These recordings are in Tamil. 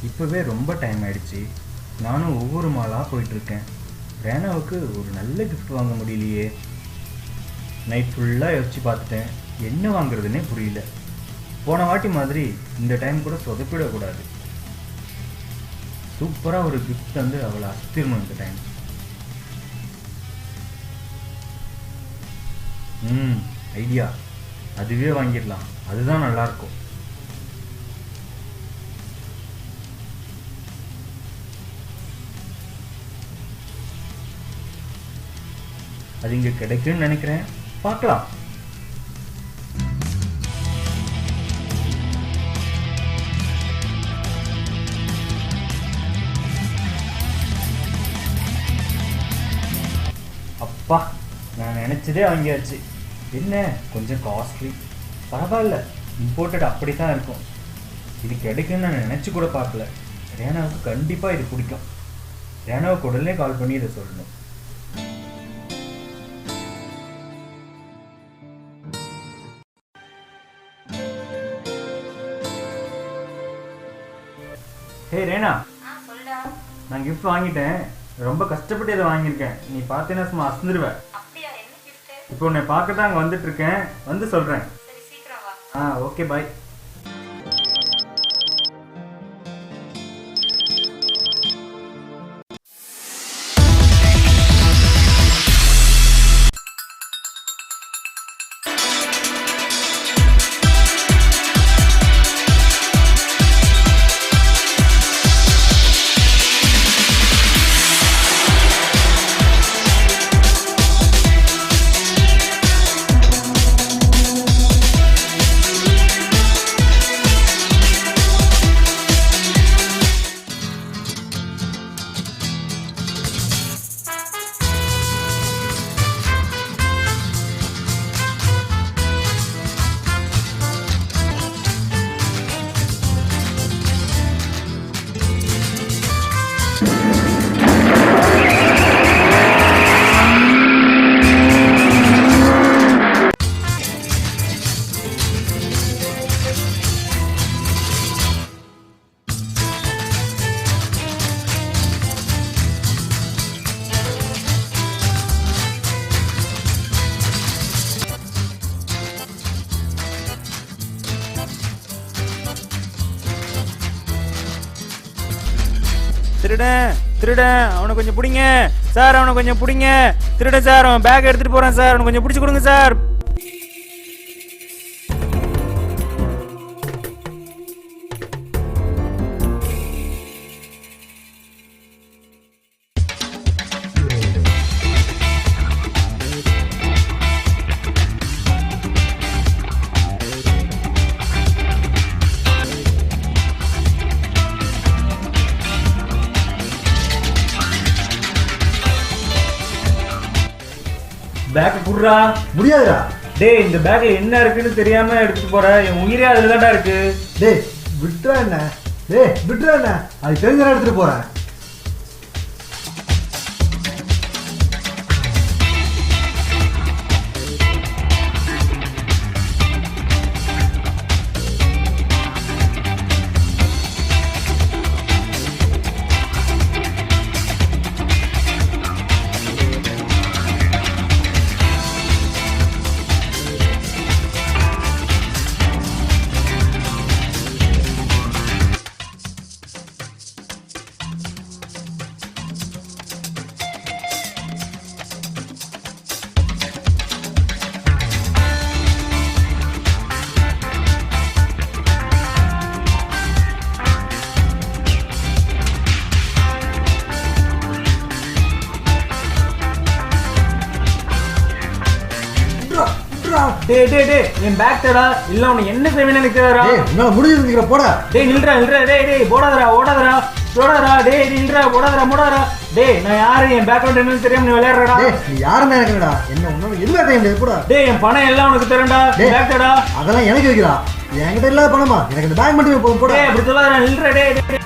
இப்போவே ரொம்ப டைம் ஆயிடுச்சு. நானும் ஒவ்வொரு மாலாக போயிட்டுருக்கேன். ரேனாவுக்கு ஒரு நல்ல கிஃப்ட் வாங்க முடியலையே. நைட் ஃபுல்லாக யோசிச்சு பார்த்துட்டேன், என்ன வாங்குறதுன்னே புரியல. போன வாட்டி மாதிரி இந்த டைம் கூட சொதப்பிடக்கூடாது. சூப்பராக ஒரு கிஃப்ட் வந்து அவளை அஸ்திரணும் இந்த டைம். ஐடியா, அதுவே வாங்கிடலாம். அதுதான் நல்லாயிருக்கும். அது இங்கே கிடைக்குன்னு நினைக்கிறேன். பார்க்கலாம். அப்பா, நான் நினச்சதே வாங்கியாச்சு. என்ன கொஞ்சம் காஸ்ட்லி, பரவாயில்ல, இம்போர்ட்டட் அப்படி தான் இருக்கும். இது கிடைக்குன்னு நான் நினச்சி கூட பார்க்கல. ரேனாவுக்கு கண்டிப்பாக இது பிடிக்கும். ரேனாவுக்கு உடனே கால் பண்ணி இதை சொல்லணும். ஹே ரேனா, நான் கிஃப்ட் வாங்கிட்டேன். ரொம்ப கஷ்டப்பட்டு இதை வாங்கியிருக்கேன். நீ பார்த்தேன்னா சும்மா அசந்துருவேன். இப்போ உன்னை பார்க்க தான் அங்கே வந்துட்டு இருக்கேன். வந்து சொல்கிறேன். ஓகே, பாய். திருடன் அவனை கொஞ்சம் பிடிங்க சார். அவனை கொஞ்சம் பிடிங்க. திருடன் சார், அவன் பேக் எடுத்துட்டு போறான் சார். அவனை கொஞ்சம் பிடிச்சு கொடுங்க சார். பேக் குடுறா. முடியாதுடா. டேய், இந்த பேக்ல என்ன இருக்குன்னு தெரியாம எடுத்துட்டு போற. என் உயிரே அதுல தான்டா இருக்கு. டேய் விட்டுறா என்ன. டேய் விட்டுறா என்ன. அது தெரிஞ்சா எடுத்துட்டு போறேன். டேய் டேய் டேய் என் பேக் தேடா இல்ல உனக்கு என்ன தேவைன்னு எனக்கு தேவைடா. டேய் உன்னால முடிஞ்சதுங்கற போடா. டேய் நில்றா டேய் டேய் போடாதடா ஓடாதடா டேய் நில்றா போடாதடா. டேய் நான் யாரு என் பேக்ரவுண்ட் என்னன்னு தெரியாம நீ விளையாடுறடா. டேய் நீ யாருன்னு எனக்கு என்னடா? என்ன உன்னால எதுமே டைம் இல்ல போடா. டேய் என் பணம் எல்லாம் உனக்கு தரேன்டா. பேக் தேடா. அதெல்லாம் எனக்கு வைக்கிறா. என்கிட்ட இல்லாத பணமா? எனக்கு இந்த பேக் மட்டும் போதும் போடா. டேய் அப்படி சொல்லாதடா நில்றா டேய்.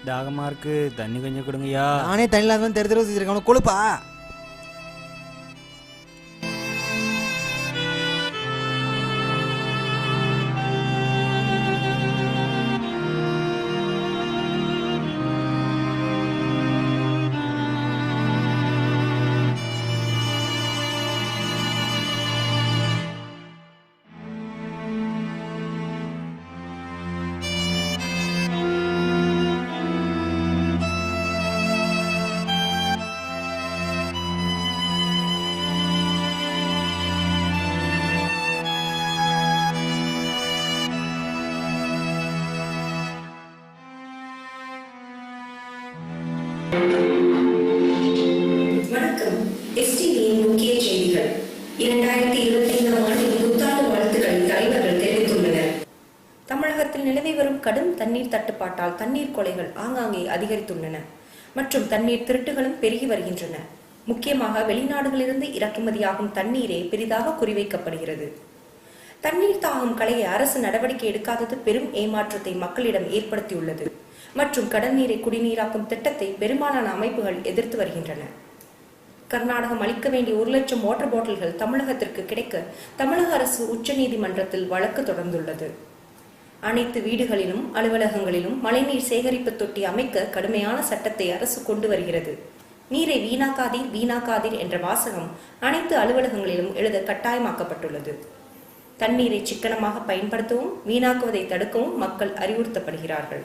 தாகமா இருக்கு, தண்ணி கொஞ்சம் கொடுங்கய்யா. நானே தண்ணி இல்லாம தெரு தெரு சுத்திருக்கேன், கொழுப்பா. வணக்கம். எஸ்டிவியின் முக்கிய செய்திகள். 2025ஆம் ஆண்டின் புத்தாண்டு வாழ்த்துக்களை தலைவர்கள் தெரிவித்துள்ளனர். தமிழகத்தில் நிலவி வரும் கடும் தண்ணீர் தட்டுப்பாட்டால் தண்ணீர் கொலைகள் ஆங்காங்கே அதிகரித்துள்ளன மற்றும் தண்ணீர் திருட்டுகளும் பெருகி வருகின்றன. முக்கியமாக வெளிநாடுகளிலிருந்து இறக்குமதியாகும் தண்ணீரே பெரிதாக குறிவைக்கப்படுகிறது. தண்ணீர் தாகம் களைய அரசு நடவடிக்கை எடுக்காதது பெரும் ஏமாற்றத்தை மக்களிடம் ஏற்படுத்தியுள்ளது மற்றும் கடல் நீரை குடிநீராக்கும் திட்டத்தை பெரும்பாலான அமைப்புகள் எதிர்த்து வருகின்றன. கர்நாடகம் அளிக்க வேண்டிய 1 லட்சம் வாட்டர் பாட்டில்கள் தமிழகத்திற்கு கிடைக்க தமிழக அரசு உச்சநீதிமன்றத்தில் வழக்கு தொடர்ந்துள்ளது. அனைத்து வீடுகளிலும் அலுவலகங்களிலும் மழைநீர் சேகரிப்பு தொட்டி அமைக்க கடுமையான சட்டத்தை அரசு கொண்டு வருகிறது. நீரை வீணாக்காதீர் என்ற வாசகம் அனைத்து அலுவலகங்களிலும் எழுத கட்டாயமாக்கப்பட்டுள்ளது. தண்ணீரை சிக்கனமாக பயன்படுத்தவும் வீணாக்குவதை தடுக்கவும் மக்கள் அறிவுறுத்தப்படுகிறார்கள்.